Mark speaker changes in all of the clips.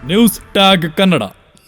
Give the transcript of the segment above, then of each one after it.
Speaker 1: News tag Kannada,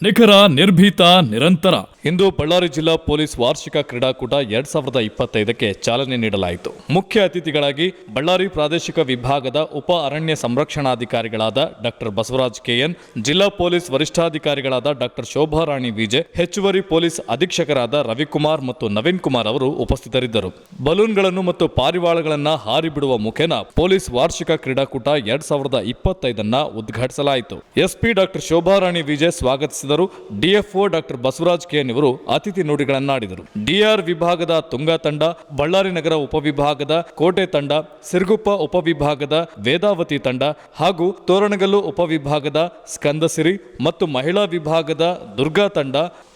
Speaker 1: ನಿಖರ, ನಿರ್ಭೀತ, ನಿರಂತರ. ಇಂದು ಬಳ್ಳಾರಿ ಜಿಲ್ಲಾ ಪೊಲೀಸ್ ವಾರ್ಷಿಕ ಕ್ರೀಡಾಕೂಟ 2025ಕ್ಕೆ ಚಾಲನೆ ನೀಡಲಾಯಿತು. ಮುಖ್ಯ ಅತಿಥಿಗಳಾಗಿ ಬಳ್ಳಾರಿ ಪ್ರಾದೇಶಿಕ ವಿಭಾಗದ ಉಪ ಅರಣ್ಯ ಸಂರಕ್ಷಣಾಧಿಕಾರಿಗಳಾದ ಡಾಕ್ಟರ್ ಬಸವರಾಜ್ ಕೆಎನ್, ಜಿಲ್ಲಾ ಪೊಲೀಸ್ ವರಿಷ್ಠಾಧಿಕಾರಿಗಳಾದ ಡಾಕ್ಟರ್ ಶೋಭಾ ರಾಣಿ ವಿಜೆ, ಹೆಚ್ಚುವರಿ ಪೊಲೀಸ್ ಅಧೀಕ್ಷಕರಾದ ರವಿಕುಮಾರ್ ಮತ್ತು ನವೀನ್ ಕುಮಾರ್ ಅವರು ಉಪಸ್ಥಿತರಿದ್ದರು. ಬಲೂನ್ಗಳನ್ನು ಮತ್ತು ಪಾರಿವಾಳಗಳನ್ನು ಹಾರಿ ಬಿಡುವ ಮುಖೇನ ಪೊಲೀಸ್ ವಾರ್ಷಿಕ ಕ್ರೀಡಾಕೂಟ 2025 ಉದ್ಘಾಟಿಸಲಾಯಿತು. ಎಸ್ಪಿ ಡಾಕ್ಟರ್ ಶೋಭಾ ರಾಣಿ ವಿಜೆ ಸ್ವಾಗತಿಸಿದರು. ಡಿಎಫ್ಒ ಡಾಕ್ಟರ್ ಬಸವರಾಜ್ ಕೆಎನ್ ಇವರು ಅತಿಥಿ ನುಡಿಗಳನ್ನಾಡಿದರು. ಡಿಆರ್ ವಿಭಾಗದ ತುಂಗಾ ತಂಡ, ಬಳ್ಳಾರಿ ನಗರ ಉಪವಿಭಾಗದ ಕೋಟೆ ತಂಡ, ಸಿರುಗುಪ್ಪ ಉಪವಿಭಾಗದ ವೇದಾವತಿ ತಂಡ ಹಾಗೂ ತೋರಣಗಲ್ಲು ಉಪವಿಭಾಗದ ಸ್ಕಂದಸಿರಿ ಮತ್ತು ಮಹಿಳಾ ವಿಭಾಗದ ದುರ್ಗಾ ತಂಡ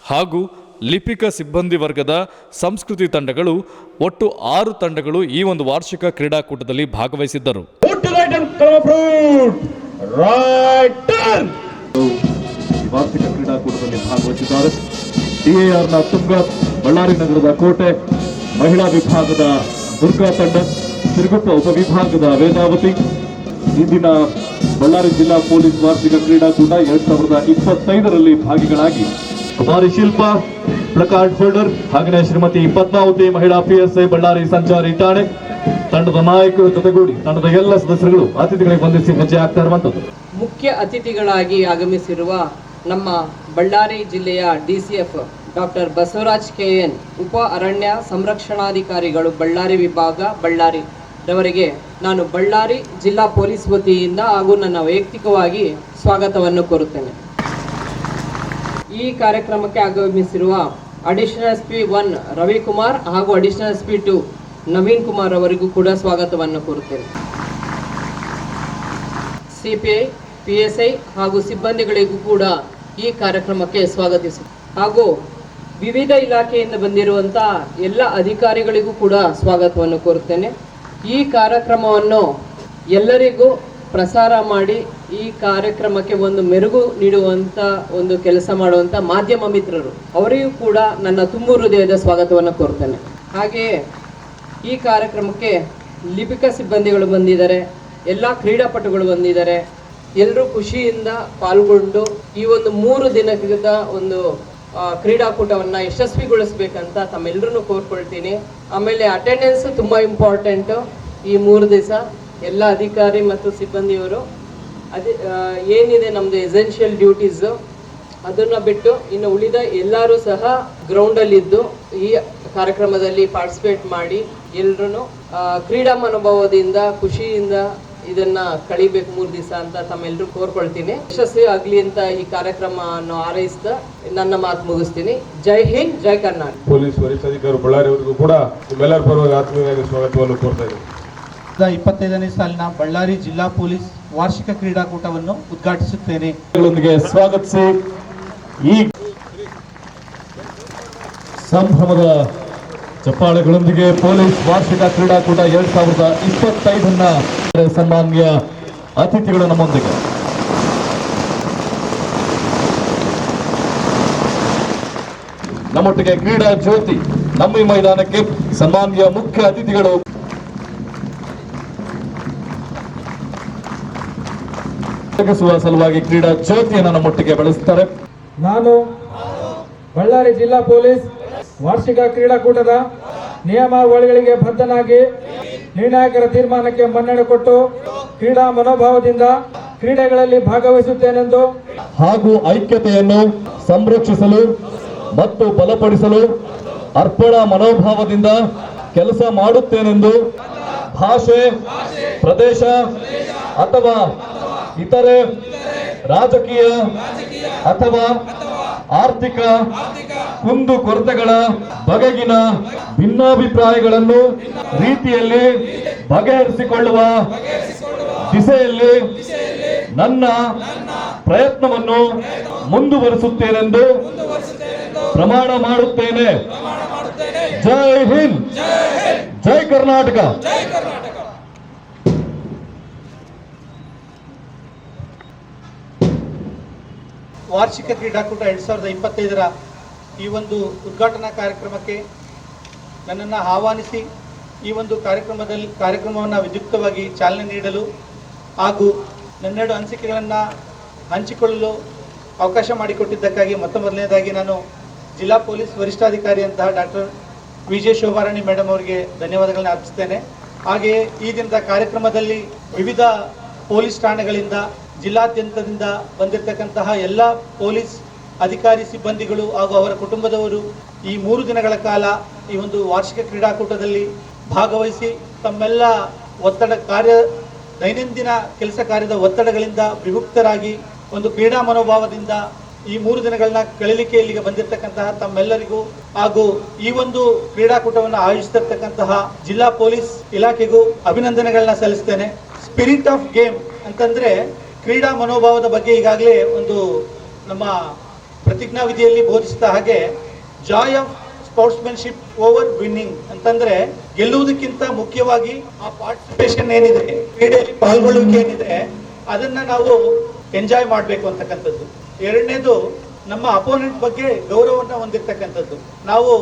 Speaker 1: ಹಾಗೂ ಲಿಪಿಕ ಸಿಬ್ಬಂದಿ ವರ್ಗದ ಸಂಸ್ಕೃತಿ ತಂಡಗಳು ಒಟ್ಟು 6 ತಂಡಗಳು ಈ ಒಂದು ವಾರ್ಷಿಕ ಕ್ರೀಡಾಕೂಟದಲ್ಲಿ ಭಾಗವಹಿಸಿದ್ದರು.
Speaker 2: ವಾರ್ಷಿಕ ಕ್ರೀಡಾಕೂಟದಲ್ಲಿ ಭಾಗವಹಿಸಿದ್ದಾರೆ. ಡಿಎಆರ್ನ ತುಂಗಾ, ಬಳ್ಳಾರಿ ನಗರದ ಕೋಟೆ, ಮಹಿಳಾ ವಿಭಾಗದ ದುರ್ಗಾ ತಂಡ, ಸಿರುಗುಪ್ಪ ಉಪವಿಭಾಗದ ವೇದಾವತಿ. ಇಂದಿನ ಬಳ್ಳಾರಿ ಜಿಲ್ಲಾ ಪೊಲೀಸ್ ವಾರ್ಷಿಕ ಕ್ರೀಡಾಕೂಟ 2025ರಲ್ಲಿ ಭಾಗಿಗಳಾಗಿ ಕುಮಾರಿ ಶಿಲ್ಪಾ, ಪ್ಲಕಾರ್ಡ್ ಹೋಲ್ಡರ್ ಹಾಗೆಯೇ ಶ್ರೀಮತಿ ಪದ್ಮಾವತಿ, ಮಹಿಳಾ PSI ಬಳ್ಳಾರಿ ಸಂಚಾರಿ ಠಾಣೆ ತಂಡದ ನಾಯಕರು ಜೊತೆಗೂಡಿ ತಂಡದ ಎಲ್ಲ ಸದಸ್ಯರುಗಳು ಅತಿಥಿಗಳಿಗೆ ವಂದಿಸಿ ಹೆಜ್ಜೆ ಆಗ್ತಾ ಇರುವಂತದ್ದು.
Speaker 3: ಮುಖ್ಯ ಅತಿಥಿಗಳಾಗಿ ಆಗಮಿಸಿರುವ ನಮ್ಮ ಬಳ್ಳಾರಿ ಜಿಲ್ಲೆಯ DCF ಡಾಕ್ಟರ್ ಬಸವರಾಜ್ ಕೆಎನ್, ಉಪ ಅರಣ್ಯ ಸಂರಕ್ಷಣಾಧಿಕಾರಿಗಳು ಬಳ್ಳಾರಿ ವಿಭಾಗ ಬಳ್ಳಾರಿ ರವರಿಗೆ ನಾನು ಬಳ್ಳಾರಿ ಜಿಲ್ಲಾ ಪೊಲೀಸ್ ವತಿಯಿಂದ ಹಾಗೂ ನನ್ನ ವೈಯಕ್ತಿಕವಾಗಿ ಸ್ವಾಗತವನ್ನು ಕೋರುತ್ತೇನೆ. ಈ ಕಾರ್ಯಕ್ರಮಕ್ಕೆ ಆಗಮಿಸಿರುವ ಅಡಿಷನಲ್ SP 1 ರವಿಕುಮಾರ್ ಹಾಗೂ ಅಡಿಷನಲ್ SP 2 ನವೀನ್ ಕುಮಾರ್ ಅವರಿಗೂ ಕೂಡ ಸ್ವಾಗತವನ್ನು ಕೋರುತ್ತೇನೆ. CPI, PSI ಹಾಗೂ ಸಿಬ್ಬಂದಿಗಳಿಗೂ ಕೂಡ ಈ ಕಾರ್ಯಕ್ರಮಕ್ಕೆ ಸ್ವಾಗತಿಸಿ ಹಾಗೂ ವಿವಿಧ ಇಲಾಖೆಯಿಂದ ಬಂದಿರುವಂಥ ಎಲ್ಲ ಅಧಿಕಾರಿಗಳಿಗೂ ಕೂಡ ಸ್ವಾಗತವನ್ನು ಕೋರುತ್ತೇನೆ. ಈ ಕಾರ್ಯಕ್ರಮವನ್ನು ಎಲ್ಲರಿಗೂ ಪ್ರಸಾರ ಮಾಡಿ ಈ ಕಾರ್ಯಕ್ರಮಕ್ಕೆ ಒಂದು ಮೆರುಗು ನೀಡುವಂಥ ಒಂದು ಕೆಲಸ ಮಾಡುವಂಥ ಮಾಧ್ಯಮ ಮಿತ್ರರು ಅವರಿಗೂ ಕೂಡ ನನ್ನ ತುಂಬು ಹೃದಯದ ಸ್ವಾಗತವನ್ನು ಕೋರುತ್ತೇನೆ. ಹಾಗೆಯೇ ಈ ಕಾರ್ಯಕ್ರಮಕ್ಕೆ ಲಿಪಿಕ ಸಿಬ್ಬಂದಿಗಳು ಬಂದಿದ್ದಾರೆ, ಎಲ್ಲ ಕ್ರೀಡಾಪಟುಗಳು ಬಂದಿದ್ದಾರೆ. ಎಲ್ಲರೂ ಖುಷಿಯಿಂದ ಪಾಲ್ಗೊಂಡು ಈ ಒಂದು 3 ದಿನದ ಒಂದು ಕ್ರೀಡಾಕೂಟವನ್ನು ಯಶಸ್ವಿಗೊಳಿಸ್ಬೇಕಂತ ತಮ್ಮೆಲ್ಲರೂ ಕೋರ್ಕೊಳ್ತೀನಿ. ಆಮೇಲೆ ಅಟೆಂಡೆನ್ಸ್ ತುಂಬ ಇಂಪಾರ್ಟೆಂಟು. ಈ 3 ದಿವಸ ಎಲ್ಲ ಅಧಿಕಾರಿ ಮತ್ತು ಸಿಬ್ಬಂದಿಯವರು ಏನಿದೆ ನಮ್ಮದು ಎಸೆನ್ಷಿಯಲ್ ಡ್ಯೂಟೀಸು ಅದನ್ನು ಬಿಟ್ಟು ಇನ್ನು ಉಳಿದ ಎಲ್ಲರೂ ಸಹ ಗ್ರೌಂಡಲ್ಲಿದ್ದು ಈ ಕಾರ್ಯಕ್ರಮದಲ್ಲಿ ಪಾರ್ಟಿಸಿಪೇಟ್ ಮಾಡಿ ಎಲ್ಲರೂ ಕ್ರೀಡಾ ಮನೋಭಾವದಿಂದ ಖುಷಿಯಿಂದ ಇದನ್ನ ಕಳಿಬೇಕು 3 ದಿವಸ ಅಂತ ತಮ್ಮೆಲ್ಲರೂ ಕೋರ್ಕೊಳ್ತೀನಿ. ಯಶಸ್ವಿ ಆಗಲಿ ಅಂತ ಈ ಕಾರ್ಯಕ್ರಮವನ್ನು ಹಾರೈಸ್ತಾ ನನ್ನ ಮಾತು ಮುಗಿಸ್ತೀನಿ. ಜೈ ಹಿಂದ್, ಜೈ ಕರ್ನಾಟಕ.
Speaker 4: ಪೊಲೀಸ್ ವರಿಷ್ಠಾಧಿಕಾರಿ ಬಳ್ಳಾರಿ ಅವರಿಗೂ ಕೂಡ ನಿಮ್ಮೆಲ್ಲರ ಪರವಾಗಿ ಆತ್ಮೀಯವಾಗಿ ಸ್ವಾಗತವನ್ನು ಕೋರ್ತಾ ಇದ್ದೀನಿ.
Speaker 5: 25ನೇ ಸಾಲಿನ ಬಳ್ಳಾರಿ ಜಿಲ್ಲಾ ಪೊಲೀಸ್ ವಾರ್ಷಿಕ ಕ್ರೀಡಾಕೂಟವನ್ನು ಉದ್ಘಾಟಿಸುತ್ತೇನೆ.
Speaker 2: ಸ್ವಾಗತಿಸಿ ಈ ಸಂಭ್ರಮದ ಚಪ್ಪಾಳೆಗಳೊಂದಿಗೆ ಪೊಲೀಸ್ ವಾರ್ಷಿಕ ಕ್ರೀಡಾಕೂಟ 2025 ಸನ್ಮಾನ್ಯ ಅತಿಥಿಗಳು ನಮ್ಮೊಂದಿಗೆ. ನಮ್ಮೊಟ್ಟಿಗೆ ಕ್ರೀಡಾ ಜ್ಯೋತಿ ನಮ್ಮ ಈ ಮೈದಾನಕ್ಕೆ ಸನ್ಮಾನ್ಯ ಮುಖ್ಯ ಅತಿಥಿಗಳು ಸಲುವಾಗಿ ಕ್ರೀಡಾ ಜ್ಯೋತಿಯನ್ನು ನಮ್ಮೊಟ್ಟಿಗೆ ಬೆಳೆಸುತ್ತಾರೆ.
Speaker 6: ನಾನು ಬಳ್ಳಾರಿ ಜಿಲ್ಲಾ ಪೊಲೀಸ್ ವಾರ್ಷಿಕ ಕ್ರೀಡಾಕೂಟದ ನಿಯಮಾವಳಿಗಳಿಗೆ ಬದ್ಧನಾಗಿ ನಿರ್ಣಾಯಕರ ತೀರ್ಮಾನಕ್ಕೆ ಮನ್ನಣೆ ಕೊಟ್ಟು ಕ್ರೀಡಾ ಮನೋಭಾವದಿಂದ ಕ್ರೀಡೆಗಳಲ್ಲಿ ಭಾಗವಹಿಸುತ್ತೇನೆಂದು
Speaker 2: ಹಾಗೂ ಐಕ್ಯತೆಯನ್ನು ಸಂರಕ್ಷಿಸಲು ಮತ್ತು ಬಲಪಡಿಸಲು ಅರ್ಪಣಾ ಮನೋಭಾವದಿಂದ ಕೆಲಸ ಮಾಡುತ್ತೇನೆಂದು ಭಾಷೆ, ಪ್ರದೇಶ ಅಥವಾ ಇತರೆ ರಾಜಕೀಯ ಅಥವಾ ಆರ್ಥಿಕ ಕುಂದು ಕೊರತೆಗಳ ಬಗೆಗಿನ ಭಿನ್ನಾಭಿಪ್ರಾಯಗಳನ್ನು ರೀತಿಯಲ್ಲಿ ಬಗೆಹರಿಸಿಕೊಳ್ಳುವ ದಿಸೆಯಲ್ಲಿ ನನ್ನ ಪ್ರಯತ್ನವನ್ನು ಮುಂದುವರಿಸುತ್ತೇನೆಂದು ಪ್ರಮಾಣ ಮಾಡುತ್ತೇನೆ. ಜೈ ಹಿಂದ್, ಜೈ ಕರ್ನಾಟಕ.
Speaker 5: ವಾರ್ಷಿಕ ಕ್ರೀಡಾಕೂಟ 2025ರ ಈ ಒಂದು ಉದ್ಘಾಟನಾ ಕಾರ್ಯಕ್ರಮಕ್ಕೆ ನನ್ನನ್ನು ಆಹ್ವಾನಿಸಿ ಈ ಒಂದು ಕಾರ್ಯಕ್ರಮವನ್ನು ವಿದ್ಯುಕ್ತವಾಗಿ ಚಾಲನೆ ನೀಡಲು ಹಾಗೂ ನನ್ನೆರಡು ಅನಿಸಿಕೆಗಳನ್ನು ಹಂಚಿಕೊಳ್ಳಲು ಅವಕಾಶ ಮಾಡಿಕೊಟ್ಟಿದ್ದಕ್ಕಾಗಿ ಮೊದಲನೇದಾಗಿ ನಾನು ಜಿಲ್ಲಾ ಪೊಲೀಸ್ ವರಿಷ್ಠಾಧಿಕಾರಿಯಂತಹ ಡಾಕ್ಟರ್ ವಿಜಯ ಶೋಭಾರಾಣಿ ಮೇಡಮ್ ಅವರಿಗೆ ಧನ್ಯವಾದಗಳನ್ನ ಅರ್ಪಿಸ್ತೇನೆ. ಹಾಗೆಯೇ ಈ ದಿನದ ಕಾರ್ಯಕ್ರಮದಲ್ಲಿ ವಿವಿಧ ಪೊಲೀಸ್ ಠಾಣೆಗಳಿಂದ ಜಿಲ್ಲಾದ್ಯಂತದಿಂದ ಬಂದಿರತಕ್ಕಂತಹ ಎಲ್ಲ ಪೊಲೀಸ್ ಅಧಿಕಾರಿ ಸಿಬ್ಬಂದಿಗಳು ಹಾಗೂ ಅವರ ಕುಟುಂಬದವರು ಈ 3 ದಿನಗಳ ಕಾಲ ಈ ಒಂದು ವಾರ್ಷಿಕ ಕ್ರೀಡಾಕೂಟದಲ್ಲಿ ಭಾಗವಹಿಸಿ ತಮ್ಮೆಲ್ಲ ದೈನಂದಿನ ಕೆಲಸ ಕಾರ್ಯದ ಒತ್ತಡಗಳಿಂದ ವಿಮುಕ್ತರಾಗಿ ಒಂದು ಕ್ರೀಡಾ ಮನೋಭಾವದಿಂದ ಈ 3 ದಿನಗಳನ್ನ ಕಳೀಲಿಕ್ಕೆ ಇಲ್ಲಿಗೆ ಬಂದಿರತಕ್ಕಂತಹ ತಮ್ಮೆಲ್ಲರಿಗೂ ಹಾಗೂ ಈ ಒಂದು ಕ್ರೀಡಾಕೂಟವನ್ನು ಆಯೋಜಿಸಿರ್ತಕ್ಕಂತಹ ಜಿಲ್ಲಾ ಪೊಲೀಸ್ ಇಲಾಖೆಗೂ ಅಭಿನಂದನೆಗಳನ್ನ ಸಲ್ಲಿಸ್ತೇನೆ. ಸ್ಪಿರಿಟ್ ಆಫ್ ಗೇಮ್ ಅಂತಂದ್ರೆ ಕ್ರೀಡಾ ಮನೋಭಾವದ ಬಗ್ಗೆ ಈಗಾಗಲೇ ಒಂದು ನಮ್ಮ ಪ್ರತಿಜ್ಞಾ ವಿಧಿಯಲ್ಲಿ ಬೋಧಿಸಿದ ಹಾಗೆ joy of sportsmanship over winning ಅಂತಂದ್ರೆ ಗೆಲ್ಲುವುದಕ್ಕಿಂತ ಮುಖ್ಯವಾಗಿ ಆ ಪಾರ್ಟಿಸಿಪೇಷನ್ ಏನಿದೆ, ಕ್ರೀಡೆಯಲ್ಲಿ ಪಾಲ್ಗೊಳ್ಳುವಿಕೆ ಏನಿದೆ, ಅದನ್ನ ನಾವು ಎಂಜಾಯ್ ಮಾಡಬೇಕು ಅಂತಕ್ಕಂಥದ್ದು. ಎರಡನೇದು ನಮ್ಮ ಅಪೋನೆಂಟ್ ಬಗ್ಗೆ ಗೌರವವನ್ನು ಹೊಂದಿರತಕ್ಕಂಥದ್ದು. ನಾವು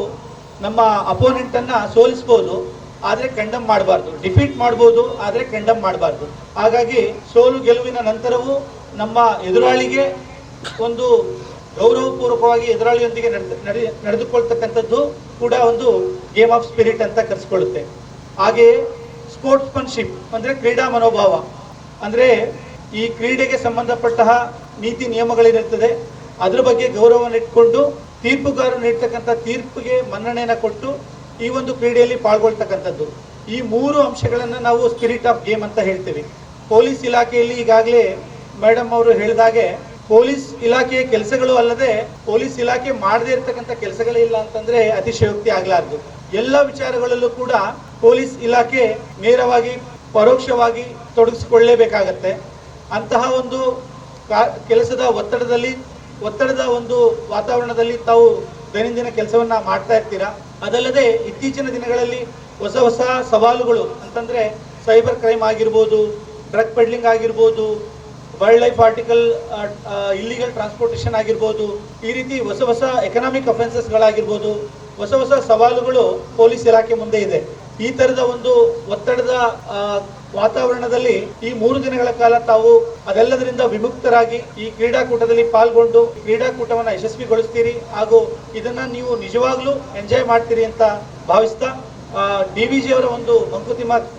Speaker 5: ನಮ್ಮ ಅಪೋನೆಂಟ್ ಅನ್ನ ಸೋಲಿಸಬಹುದು, ಆದರೆ ಕಂಡಮ್ ಮಾಡಬಾರ್ದು. ಡಿಫೀಟ್ ಮಾಡ್ಬೋದು, ಆದರೆ ಕಂಡಮ್ ಮಾಡಬಾರ್ದು. ಹಾಗಾಗಿ ಸೋಲು ಗೆಲುವಿನ ನಂತರವೂ ನಮ್ಮ ಎದುರಾಳಿಗೆ ಒಂದು ಗೌರವಪೂರ್ವಕವಾಗಿ ಎದುರಾಳಿಯೊಂದಿಗೆ ನಡೆದುಕೊಳ್ತಕ್ಕಂಥದ್ದು ಕೂಡ ಒಂದು ಗೇಮ್ ಆಫ್ ಸ್ಪಿರಿಟ್ ಅಂತ ಕರೆಸಿಕೊಳ್ಳುತ್ತೆ. ಹಾಗೆಯೇ ಸ್ಪೋರ್ಟ್ಸ್ಮನ್ಶಿಪ್ ಅಂದರೆ ಕ್ರೀಡಾ ಮನೋಭಾವ ಅಂದರೆ ಈ ಕ್ರೀಡೆಗೆ ಸಂಬಂಧಪಟ್ಟ ನೀತಿ ನಿಯಮಗಳೇನಿರ್ತದೆ ಅದ್ರ ಬಗ್ಗೆ ಗೌರವವನ್ನು ಇಟ್ಕೊಂಡು ತೀರ್ಪುಗಾರರು ನೀಡ್ತಕ್ಕಂಥ ತೀರ್ಪಿಗೆ ಮನ್ನಣೆಯನ್ನು ಕೊಟ್ಟು ಈ ಒಂದು ಕ್ರೀಡೆಯಲ್ಲಿ ಪಾಲ್ಗೊಳ್ತಕ್ಕಂಥದ್ದು. ಈ 3 ಅಂಶಗಳನ್ನು ನಾವು ಸ್ಪಿರಿಟ್ ಆಫ್ ಗೇಮ್ ಅಂತ ಹೇಳ್ತೀವಿ. ಪೊಲೀಸ್ ಇಲಾಖೆಯಲ್ಲಿ ಈಗಾಗಲೇ ಮೇಡಮ್ ಅವರು ಹೇಳಿದಾಗೆ ಪೊಲೀಸ್ ಇಲಾಖೆಯ ಕೆಲಸಗಳು ಅಲ್ಲದೆ ಪೊಲೀಸ್ ಇಲಾಖೆ ಮಾಡದೇ ಇರತಕ್ಕಂಥ ಕೆಲಸಗಳೇ ಇಲ್ಲ ಅಂತಂದ್ರೆ ಅತಿಶಯೋಕ್ತಿ ಆಗಲಾರದು. ಎಲ್ಲ ವಿಚಾರಗಳಲ್ಲೂ ಕೂಡ ಪೊಲೀಸ್ ಇಲಾಖೆ ನೇರವಾಗಿ ಪರೋಕ್ಷವಾಗಿ ತೊಡಗಿಸಿಕೊಳ್ಳಲೇಬೇಕಾಗತ್ತೆ. ಅಂತಹ ಒಂದು ಕೆಲಸದ ಒತ್ತಡದ ಒಂದು ವಾತಾವರಣದಲ್ಲಿ ತಾವು ದೈನಂದಿನ ಕೆಲಸವನ್ನ ಮಾಡ್ತಾ ಇರ್ತೀರಾ. ಅದಲ್ಲದೆ ಇತ್ತೀಚಿನ ದಿನಗಳಲ್ಲಿ ಹೊಸ ಹೊಸ ಸವಾಲುಗಳು ಅಂತಂದ್ರೆ ಸೈಬರ್ ಕ್ರೈಮ್ ಆಗಿರ್ಬೋದು, ಡ್ರಗ್ ಪೆಡ್ಲಿಂಗ್ ಆಗಿರ್ಬೋದು, wild life article illegal transportation ಆಗಿರ್ಬೋದು, ಈ ರೀತಿ ಹೊಸ ಹೊಸ ಎಕನಾಮಿಕ್ ಅಫೆನ್ಸಸ್ಗಳಾಗಿರ್ಬೋದು, ಹೊಸ ಹೊಸ ಸವಾಲುಗಳು ಪೊಲೀಸ್ ಇಲಾಖೆ ಮುಂದೆ ಇದೆ. ಈ ತರದ ಒಂದು ಒತ್ತಡದ ವಾತಾವರಣದಲ್ಲಿ ಈ 3 ದಿನಗಳ ಕಾಲ ತಾವು ಅದೆಲ್ಲದರಿಂದ ವಿಮುಕ್ತರಾಗಿ ಈ ಕ್ರೀಡಾಕೂಟದಲ್ಲಿ ಪಾಲ್ಗೊಂಡು ಕ್ರೀಡಾಕೂಟವನ್ನು ಯಶಸ್ವಿಗೊಳಿಸ್ತೀರಿ ಹಾಗೂ ಇದನ್ನ ನೀವು ನಿಜವಾಗ್ಲೂ ಎಂಜಾಯ್ ಮಾಡ್ತೀರಿ ಅಂತ ಭಾವಿಸ್ತಾ DVG ಅವರ ಒಂದು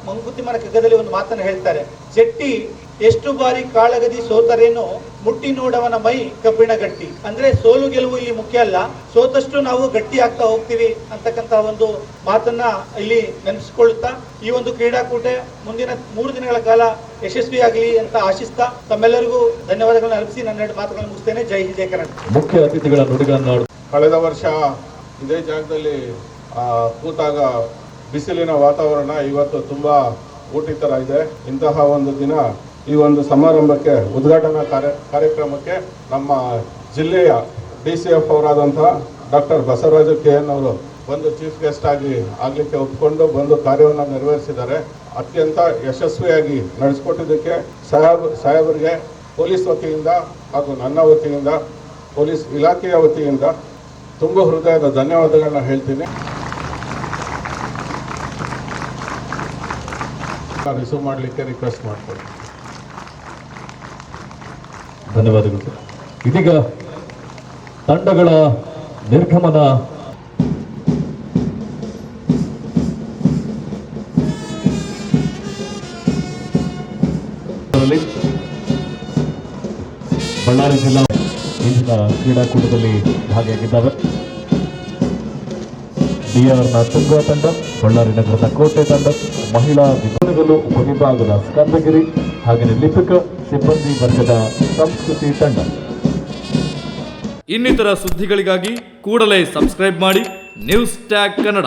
Speaker 5: ಮಂಕುತಿಮ್ಮನ ಕಗ್ಗದಲ್ಲಿ ಒಂದು ಮಾತನ್ನು ಹೇಳ್ತಾರೆ. ಜಟ್ಟಿ ಎಷ್ಟು ಬಾರಿ ಕಾಳಗದಿ ಸೋತರೇನು ಮುಟ್ಟಿ ನೋಡವನ ಮೈ ಕಬ್ಬಿಣ ಗಟ್ಟಿ. ಅಂದ್ರೆ ಸೋಲು ಗೆಲುವು ಇಲ್ಲಿ ಮುಖ್ಯ ಅಲ್ಲ, ಸೋತಷ್ಟು ನಾವು ಗಟ್ಟಿ ಆಗ್ತಾ ಹೋಗ್ತೀವಿ ಅಂತಕ್ಕಂತ ಒಂದು ಮಾತನ್ನ ಇಲ್ಲಿ ನೆನಪಿಸಿಕೊಳ್ಳುತ್ತಾ ಈ ಒಂದು ಕ್ರೀಡಾಕೂಟ ಮುಂದಿನ 3 ದಿನಗಳ ಕಾಲ ಯಶಸ್ವಿಯಾಗಲಿ ಅಂತ ಆಶಿಸ್ತಾ ತಮ್ಮೆಲ್ಲರಿಗೂ ಧನ್ಯವಾದಗಳನ್ನು ಅರ್ಪಿಸಿ ನನ್ನ 2 ಮಾತುಗಳನ್ನು ಮುಗಿಸ್ತೇನೆ. ಜೈ ಹಿಂದ್, ಜೈ ಕರ್ನಾಟಕ.
Speaker 2: ಮುಖ್ಯ ಅತಿಥಿಗಳ ನುಡಿಗಳನ್ನು
Speaker 4: ಕಳೆದ ವರ್ಷ ಇದೇ ಜಾಗದಲ್ಲಿ ಕೂತಾಗ ಬಿಸಿಲಿನ ವಾತಾವರಣ ಇವತ್ತು ತುಂಬಾ ಊಟಿ ತರ ಇದೆ. ಇಂತಹ ಒಂದು ದಿನ ಈ ಒಂದು ಸಮಾರಂಭಕ್ಕೆ ಉದ್ಘಾಟನಾ ಕಾರ್ಯಕ್ರಮಕ್ಕೆ ನಮ್ಮ ಜಿಲ್ಲೆಯ DCF ಅವರಾದಂತಹ ಡಾಕ್ಟರ್ ಬಸವರಾಜ KN ಅವರು ಬಂದು ಚೀಫ್ ಗೆಸ್ಟ್ ಆಗ್ಲಿಕ್ಕೆ ಒಪ್ಪಿಕೊಂಡು ಬಂದು ಕಾರ್ಯವನ್ನು ನೆರವೇರಿಸಿದ್ದಾರೆ. ಅತ್ಯಂತ ಯಶಸ್ವಿಯಾಗಿ ನಡೆಸಿಕೊಟ್ಟಿದ್ದಕ್ಕೆ ಸಾಹೇಬರಿಗೆ ಪೊಲೀಸ್ ವತಿಯಿಂದ ಹಾಗೂ ನನ್ನ ವತಿಯಿಂದ ಪೊಲೀಸ್ ಇಲಾಖೆಯ ವತಿಯಿಂದ ತುಂಬ ಹೃದಯದ ಧನ್ಯವಾದಗಳನ್ನ ಹೇಳ್ತೀನಿ. ರಿಸೀವ್ ಮಾಡಲಿಕ್ಕೆ ರಿಕ್ವೆಸ್ಟ್ ಮಾಡ್ತೀನಿ.
Speaker 2: ಧನ್ಯವಾದಗಳು. ಇದೀಗ ತಂಡಗಳ ನಿರ್ಗಮನ ಬಳ್ಳಾರಿ ಜಿಲ್ಲಾ ಇಂದಿನ ಕ್ರೀಡಾಕೂಟದಲ್ಲಿ ಭಾಗಿಯಾಗಿದ್ದಾವೆ. DRನ ತುಂಗಾ ತಂಡ, ಬಳ್ಳಾರಿ ನಗರದ ಕೋಟೆ ತಂಡ, ಮಹಿಳಾ ವಿಭಾಗದಲ್ಲೂ ಉಪವಿಭಾಗದ ಸ್ಕಂದಗಿರಿ ಹಾಗೆಯೇ ಲಿಪಿಕ ಸಿಬ್ಬಂದಿ ವರ್ಗದ ಸಂಸ್ಕೃತಿ ತಂಡ.
Speaker 1: ಇನ್ನಿತರ ಸುದ್ದಿಗಳಿಗಾಗಿ ಕೂಡಲೇ ಸಬ್ಸ್ಕ್ರೈಬ್ ಮಾಡಿ ನ್ಯೂಸ್ ಟ್ಯಾಗ್ ಕನ್ನಡ.